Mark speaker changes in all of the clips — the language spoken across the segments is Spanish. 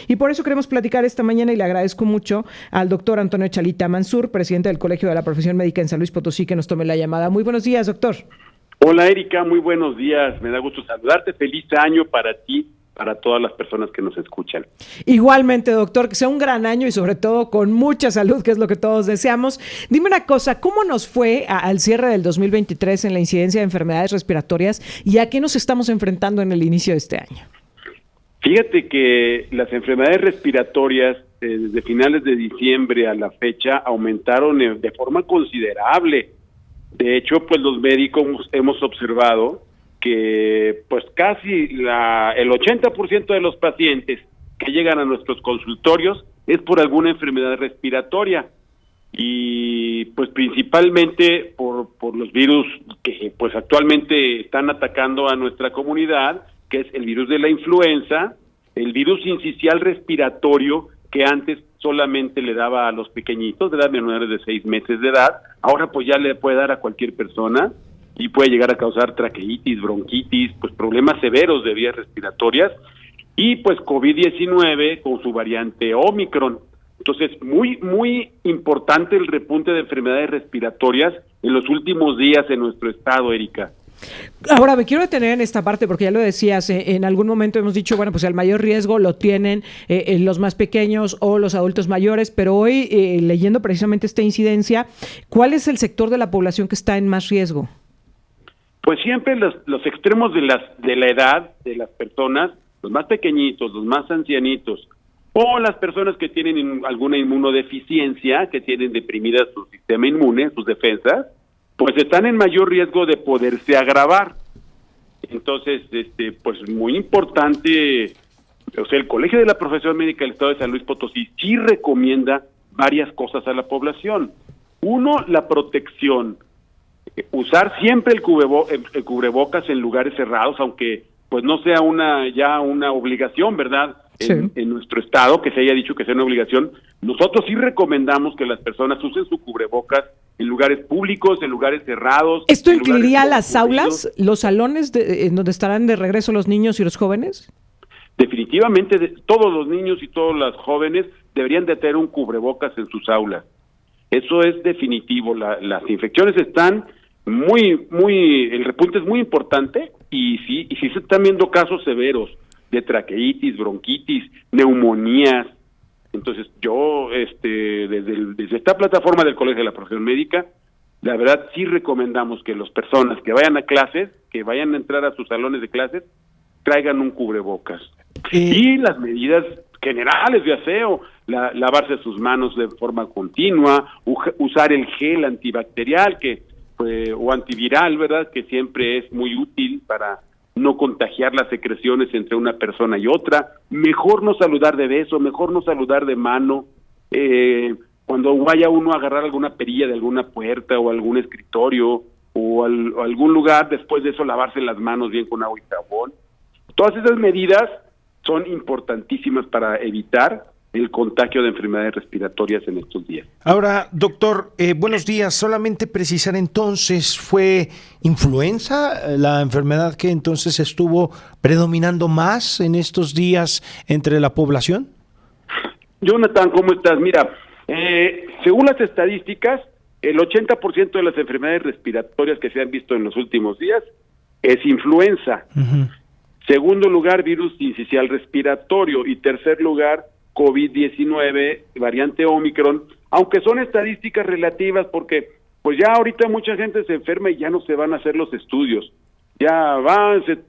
Speaker 1: Y por eso queremos platicar esta mañana y le agradezco mucho al doctor Antonio Chalita Mansur, presidente del Colegio de la Profesión Médica en San Luis Potosí, que nos tome la llamada. Muy buenos días, doctor.
Speaker 2: Hola, Erika, muy buenos días. Me da gusto saludarte. Feliz año para ti, para todas las personas que nos escuchan.
Speaker 1: Igualmente, doctor, que sea un gran año y sobre todo con mucha salud, que es lo que todos deseamos. Dime una cosa, ¿cómo nos fue al cierre del 2023 en la incidencia de enfermedades respiratorias y a qué nos estamos enfrentando en el inicio de este año?
Speaker 2: Fíjate que las enfermedades respiratorias desde finales de diciembre a la fecha aumentaron de forma considerable. De hecho, pues los médicos hemos observado que pues casi el 80% de los pacientes que llegan a nuestros consultorios es por alguna enfermedad respiratoria y pues principalmente por los virus que pues actualmente están atacando a nuestra comunidad, que es el virus de la influenza, el virus sincicial respiratorio que antes solamente le daba a los pequeñitos de edad menores de 6 meses de edad, ahora pues ya le puede dar a cualquier persona y puede llegar a causar traqueitis, bronquitis, pues problemas severos de vías respiratorias y pues COVID-19 con su variante Omicron. Entonces, muy importante el repunte de enfermedades respiratorias en los últimos días en nuestro estado, Erika.
Speaker 1: Ahora me quiero detener en esta parte porque ya lo decías, en algún momento hemos dicho, bueno, pues el mayor riesgo lo tienen los más pequeños o los adultos mayores, pero hoy leyendo precisamente esta incidencia, ¿cuál es el sector de la población que está en más riesgo?
Speaker 2: Pues siempre los extremos de la edad de las personas, los más pequeñitos, los más ancianitos, o las personas que tienen alguna inmunodeficiencia, que tienen deprimida su sistema inmune, sus defensas, pues están en mayor riesgo de poderse agravar. Entonces, pues muy importante, o sea, el Colegio de la Profesión Médica del Estado de San Luis Potosí sí recomienda varias cosas a la población. Uno, la protección. Usar siempre el cubrebocas en lugares cerrados, aunque pues no sea ya una obligación, ¿verdad?
Speaker 1: Sí.
Speaker 2: En nuestro estado, que se haya dicho que sea una obligación, nosotros sí recomendamos que las personas usen su cubrebocas en lugares públicos, en lugares cerrados.
Speaker 1: ¿Esto incluiría las aulas, los salones en donde estarán de regreso los niños y los jóvenes?
Speaker 2: Definitivamente, todos los niños y todos los jóvenes deberían de tener un cubrebocas en sus aulas. Eso es definitivo. Las infecciones están el repunte es muy importante y sí se están viendo casos severos de traqueitis, bronquitis, neumonías. Entonces yo desde esta plataforma del Colegio de la Profesión Médica, la verdad sí recomendamos que las personas que vayan a clases, que vayan a entrar a sus salones de clases, traigan un cubrebocas. Y las medidas generales de aseo, lavarse sus manos de forma continua, usar el gel antibacterial o antiviral, ¿verdad? Que siempre es muy útil para no contagiar las secreciones entre una persona y otra. Mejor no saludar de beso, mejor no saludar de mano. Cuando vaya uno a agarrar alguna perilla de alguna puerta o algún escritorio o algún lugar, después de eso lavarse las manos bien con agua y jabón. Todas esas medidas son importantísimas para evitar el contagio de enfermedades respiratorias en estos días.
Speaker 3: Ahora, doctor, buenos días. Solamente precisar entonces, ¿fue influenza la enfermedad que entonces estuvo predominando más en estos días entre la población?
Speaker 2: Jonathan, ¿cómo estás? Mira, según las estadísticas, el 80% de las enfermedades respiratorias que se han visto en los últimos días es influenza. Uh-huh. Segundo lugar, virus sincicial respiratorio. Y tercer lugar, COVID-19, variante Omicron, aunque son estadísticas relativas porque pues ya ahorita mucha gente se enferma y ya no se van a hacer los estudios.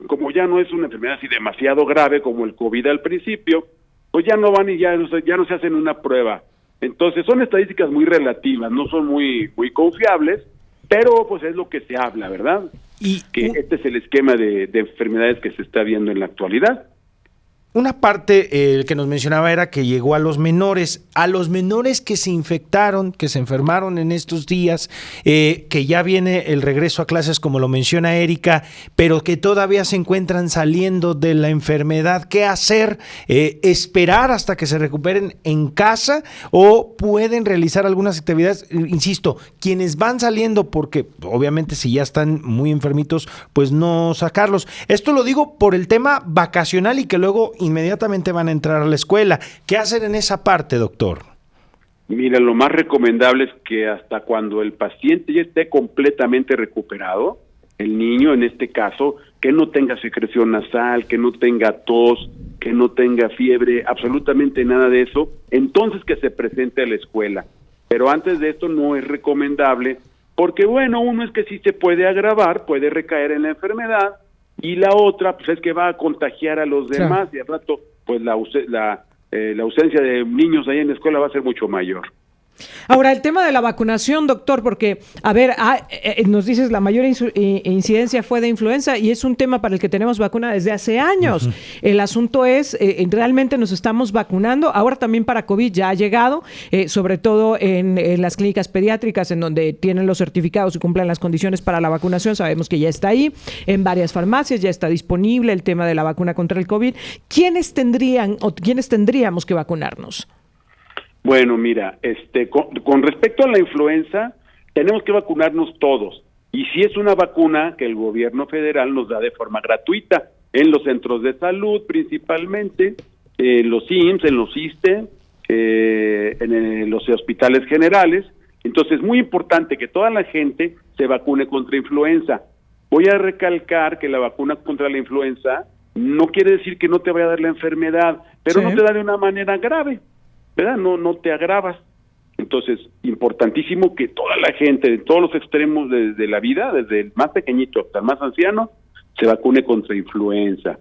Speaker 2: Como ya no es una enfermedad así demasiado grave como el COVID al principio, pues ya no van y ya no se hacen una prueba. Entonces son estadísticas muy relativas, no son muy confiables, pero pues es lo que se habla, ¿verdad? Que este es el esquema de enfermedades que se está viendo en la actualidad.
Speaker 3: Una parte que nos mencionaba era que llegó a los menores que se infectaron, que se enfermaron en estos días, que ya viene el regreso a clases, como lo menciona Erika, pero que todavía se encuentran saliendo de la enfermedad. ¿Qué hacer? ¿Esperar hasta que se recuperen en casa o pueden realizar algunas actividades? Insisto, quienes van saliendo, porque obviamente si ya están muy enfermitos, pues no sacarlos. Esto lo digo por el tema vacacional y que luego inmediatamente van a entrar a la escuela. ¿Qué hacer en esa parte, doctor?
Speaker 2: Mira, lo más recomendable es que hasta cuando el paciente ya esté completamente recuperado, el niño en este caso, que no tenga secreción nasal, que no tenga tos, que no tenga fiebre, absolutamente nada de eso, entonces que se presente a la escuela. Pero antes de esto no es recomendable, porque bueno, uno es que sí se puede agravar, puede recaer en la enfermedad, y la otra pues es que va a contagiar a los demás, y al rato pues la ausencia de niños ahí en la escuela va a ser mucho mayor.
Speaker 1: Ahora, el tema de la vacunación, doctor, porque, a ver, nos dices la mayor incidencia fue de influenza y es un tema para el que tenemos vacuna desde hace años. Uh-huh. El asunto es, realmente nos estamos vacunando, ahora también para COVID ya ha llegado, sobre todo en las clínicas pediátricas en donde tienen los certificados y cumplen las condiciones para la vacunación, sabemos que ya está ahí, en varias farmacias ya está disponible el tema de la vacuna contra el COVID. ¿Quiénes tendríamos que vacunarnos?
Speaker 2: Bueno, mira, con respecto a la influenza, tenemos que vacunarnos todos. Y si es una vacuna que el gobierno federal nos da de forma gratuita, en los centros de salud principalmente, en los IMSS, en los ISSSTE, en los hospitales generales. Entonces, es muy importante que toda la gente se vacune contra influenza. Voy a recalcar que la vacuna contra la influenza no quiere decir que no te vaya a dar la enfermedad, pero sí, no te da de una manera grave, ¿verdad? No te agravas. Entonces, importantísimo que toda la gente de todos los extremos de la vida, desde el más pequeñito hasta el más anciano, se vacune contra influenza.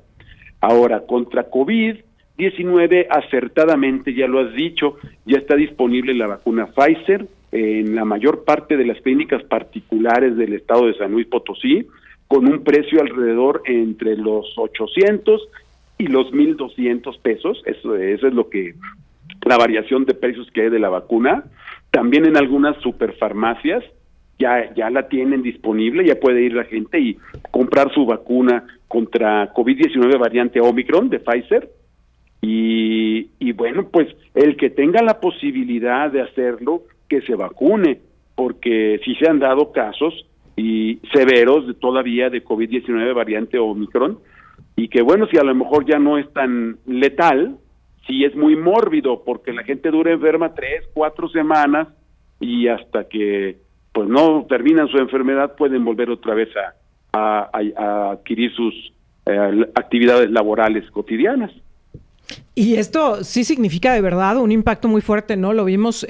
Speaker 2: Ahora, contra COVID-19, acertadamente, ya lo has dicho, ya está disponible la vacuna Pfizer en la mayor parte de las clínicas particulares del estado de San Luis Potosí, con un precio alrededor entre los 800 y los 1,200 pesos. Eso es lo que la variación de precios que hay de la vacuna. También en algunas superfarmacias ya la tienen disponible, ya puede ir la gente y comprar su vacuna contra COVID-19 variante Omicron de Pfizer. Y bueno, pues el que tenga la posibilidad de hacerlo, que se vacune, porque sí se han dado casos y severos todavía de COVID-19 variante Omicron, y que bueno, si a lo mejor ya no es tan letal, sí es muy mórbido, porque la gente dura enferma 3, 4 semanas y hasta que pues no terminan su enfermedad pueden volver otra vez a adquirir sus actividades laborales cotidianas.
Speaker 1: Y esto sí significa de verdad un impacto muy fuerte, ¿no? Lo vimos,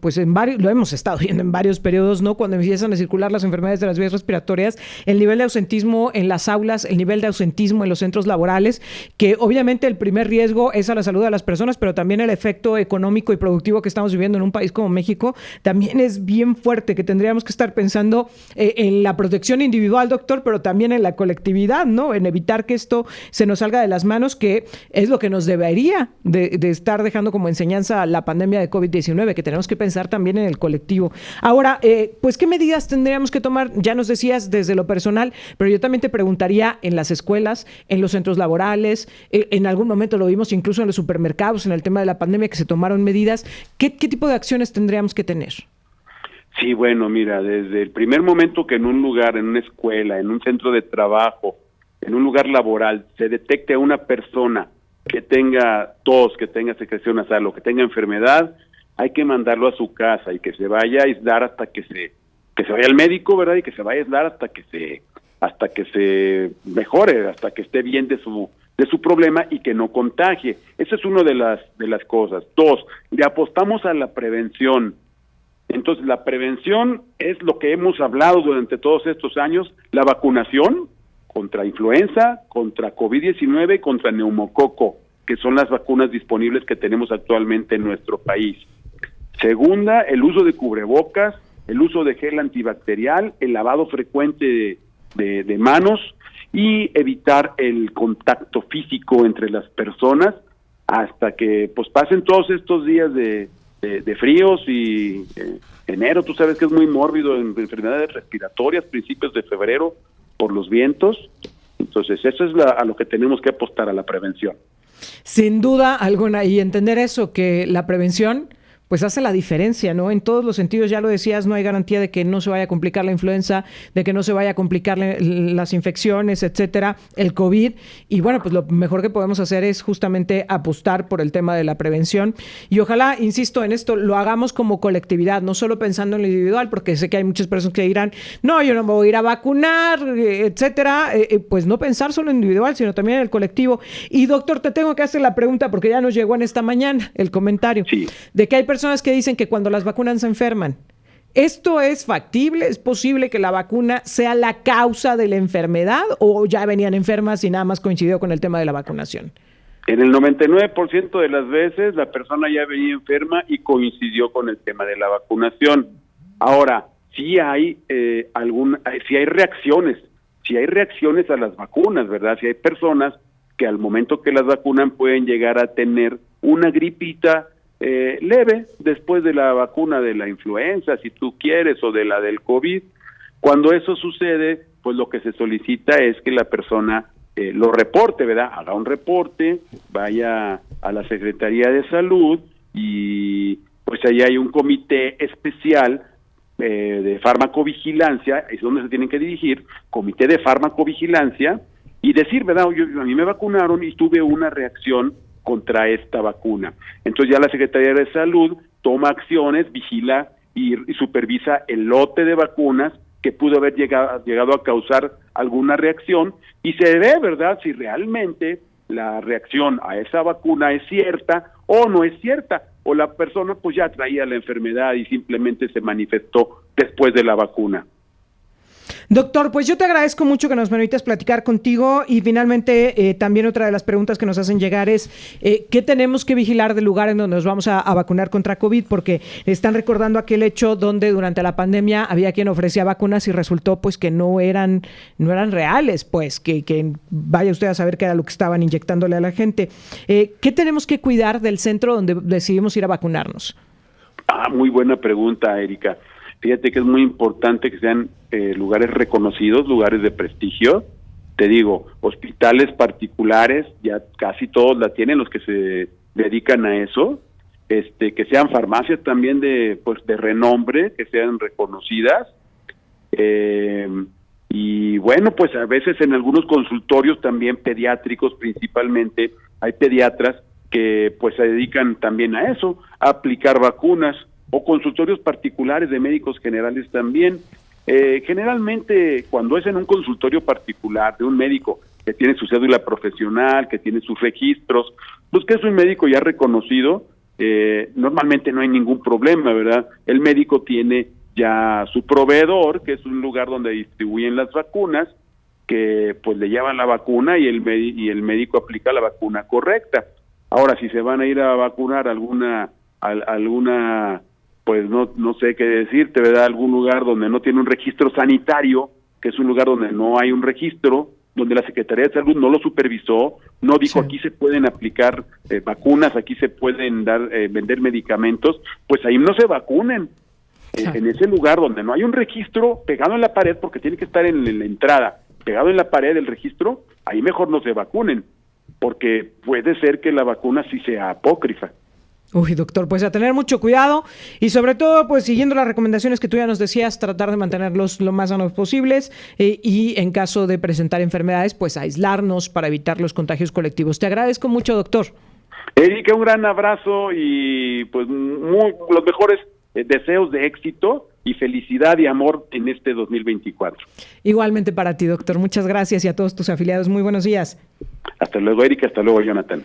Speaker 1: pues lo hemos estado viendo en varios periodos, ¿no? Cuando empiezan a circular las enfermedades de las vías respiratorias, el nivel de ausentismo en las aulas, el nivel de ausentismo en los centros laborales, que obviamente el primer riesgo es a la salud de las personas, pero también el efecto económico y productivo que estamos viviendo en un país como México, también es bien fuerte, que tendríamos que estar pensando en la protección individual, doctor, pero también en la colectividad, ¿no? En evitar que esto se nos salga de las manos, que es lo que nos debería de estar dejando como enseñanza la pandemia de COVID-19, que tenemos que pensar también en el colectivo. Ahora, pues, ¿qué medidas tendríamos que tomar? Ya nos decías desde lo personal, pero yo también te preguntaría en las escuelas, en los centros laborales, en algún momento lo vimos incluso en los supermercados, en el tema de la pandemia, que se tomaron medidas. ¿Qué tipo de acciones tendríamos que tener?
Speaker 2: Sí, bueno, mira, desde el primer momento que en un lugar, en una escuela, en un centro de trabajo, en un lugar laboral, se detecte a una persona que tenga tos, que tenga secreción nasal o que tenga enfermedad, hay que mandarlo a su casa y que se vaya a aislar hasta que se vaya al médico, ¿verdad? Y que se vaya a aislar hasta que se mejore, hasta que esté bien de su problema y que no contagie. Esa es una de las cosas. 2, le apostamos a la prevención. Entonces, la prevención es lo que hemos hablado durante todos estos años, la vacunación contra influenza, contra COVID-19 y contra neumococo, que son las vacunas disponibles que tenemos actualmente en nuestro país. Segunda, el uso de cubrebocas, el uso de gel antibacterial, el lavado frecuente de manos y evitar el contacto físico entre las personas hasta que pues pasen todos estos días de fríos y enero, tú sabes que es muy mórbido en enfermedades respiratorias, principios de febrero, por los vientos. Entonces eso es a lo que tenemos que apostar, a la prevención.
Speaker 1: Sin duda alguna, y entender eso, que la prevención pues hace la diferencia, ¿no? En todos los sentidos, ya lo decías, no hay garantía de que no se vaya a complicar la influenza, de que no se vaya a complicar las infecciones, etcétera, el COVID. Y bueno, pues lo mejor que podemos hacer es justamente apostar por el tema de la prevención. Y ojalá, insisto en esto, lo hagamos como colectividad, no solo pensando en lo individual, porque sé que hay muchas personas que dirán, no, yo no me voy a ir a vacunar, etcétera. Pues no pensar solo en individual, sino también en el colectivo. Y doctor, te tengo que hacer la pregunta porque ya nos llegó en esta mañana el comentario de que hay personas que dicen que cuando las vacunan se enferman. ¿Esto es factible? ¿Es posible que la vacuna sea la causa de la enfermedad o ya venían enfermas y nada más coincidió con el tema de la vacunación?
Speaker 2: En el 99% de las veces la persona ya venía enferma y coincidió con el tema de la vacunación. Ahora, sí hay reacciones a las vacunas, ¿verdad? Si hay personas que al momento que las vacunan pueden llegar a tener una gripita leve después de la vacuna de la influenza, si tú quieres, o de la del COVID. Cuando eso sucede, pues lo que se solicita es que la persona lo reporte, ¿verdad? Haga un reporte, vaya a la Secretaría de Salud y pues ahí hay un comité especial de farmacovigilancia, es donde se tienen que dirigir, comité de farmacovigilancia, y decir, ¿verdad? A mí me vacunaron y tuve una reacción contra esta vacuna. Entonces ya la Secretaría de Salud toma acciones, vigila y supervisa el lote de vacunas que pudo haber llegado a causar alguna reacción y se ve, ¿verdad?, si realmente la reacción a esa vacuna es cierta o no es cierta, o la persona pues ya traía la enfermedad y simplemente se manifestó después de la vacuna.
Speaker 1: Doctor, pues yo te agradezco mucho que nos permitas platicar contigo y finalmente también otra de las preguntas que nos hacen llegar es ¿qué tenemos que vigilar del lugar en donde nos vamos a vacunar contra COVID? Porque están recordando aquel hecho donde durante la pandemia había quien ofrecía vacunas y resultó pues que no eran reales, pues que vaya usted a saber qué era lo que estaban inyectándole a la gente. ¿Qué tenemos que cuidar del centro donde decidimos ir a vacunarnos?
Speaker 2: Muy buena pregunta, Erika. Fíjate que es muy importante que sean lugares reconocidos, lugares de prestigio. Te digo, hospitales particulares, ya casi todos la tienen, los que se dedican a eso. Que sean farmacias también de renombre, que sean reconocidas. Y bueno, pues a veces en algunos consultorios también pediátricos principalmente, hay pediatras que pues se dedican también a eso, a aplicar vacunas, o consultorios particulares de médicos generales también. Generalmente cuando es en un consultorio particular de un médico que tiene su cédula profesional, que tiene sus registros, pues que es un médico ya reconocido, normalmente no hay ningún problema, ¿verdad? El médico tiene ya su proveedor, que es un lugar donde distribuyen las vacunas, que pues le llevan la vacuna y el médico aplica la vacuna correcta. Ahora, si se van a ir a vacunar alguna pues no sé qué decirte, ¿verdad? Algún lugar donde no tiene un registro sanitario, que es un lugar donde no hay un registro, donde la Secretaría de Salud no lo supervisó, no dijo aquí se pueden aplicar vacunas, aquí se pueden vender medicamentos, pues ahí no se vacunen. En ese lugar donde no hay un registro pegado en la pared, porque tiene que estar en la entrada, pegado en la pared el registro, ahí mejor no se vacunen, porque puede ser que la vacuna sí sea apócrifa.
Speaker 1: Uy, doctor, pues a tener mucho cuidado y sobre todo, pues siguiendo las recomendaciones que tú ya nos decías, tratar de mantenerlos lo más sanos posibles y en caso de presentar enfermedades, pues aislarnos para evitar los contagios colectivos. Te agradezco mucho, doctor.
Speaker 2: Erika, un gran abrazo y pues los mejores deseos de éxito y felicidad y amor en este 2024.
Speaker 1: Igualmente para ti, doctor. Muchas gracias y a todos tus afiliados. Muy buenos días.
Speaker 2: Hasta luego, Erika. Hasta luego, Jonathan.